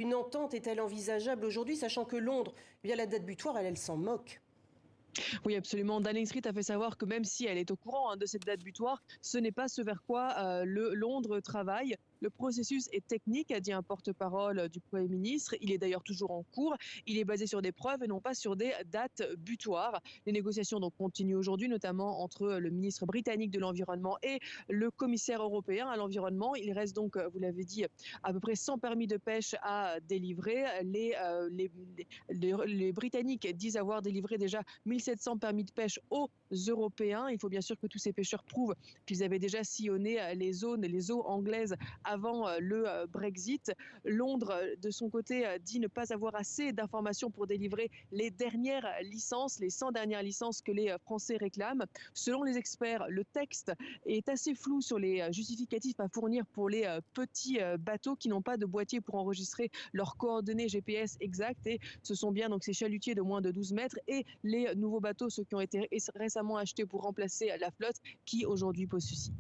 Une entente est-elle envisageable aujourd'hui, sachant que Londres, la date butoir, elle s'en moque? Oui, absolument. Downing Street a fait savoir que même si elle est au courant de cette date butoir, ce n'est pas ce vers quoi Londres travaille. Le processus est technique, a dit un porte-parole du Premier ministre. Il est d'ailleurs toujours en cours. Il est basé sur des preuves et non pas sur des dates butoirs. Les négociations donc continuent aujourd'hui, notamment entre le ministre britannique de l'Environnement et le commissaire européen à l'environnement. Il reste donc, vous l'avez dit, à peu près 100 permis de pêche à délivrer. Les Britanniques disent avoir délivré déjà 1700 permis de pêche aux Européens. Il faut bien sûr que tous ces pêcheurs prouvent qu'ils avaient déjà sillonné les eaux anglaises avant le Brexit. Londres, de son côté, dit ne pas avoir assez d'informations pour délivrer les dernières licences, les 100 dernières licences que les Français réclament. Selon les experts, le texte est assez flou sur les justificatifs à fournir pour les petits bateaux qui n'ont pas de boîtier pour enregistrer leurs coordonnées GPS exactes. Et ce sont bien donc ces chalutiers de moins de 12 mètres et les nouveaux bateaux, ceux qui ont été récemment achetés pour remplacer la flotte, qui aujourd'hui posent souci.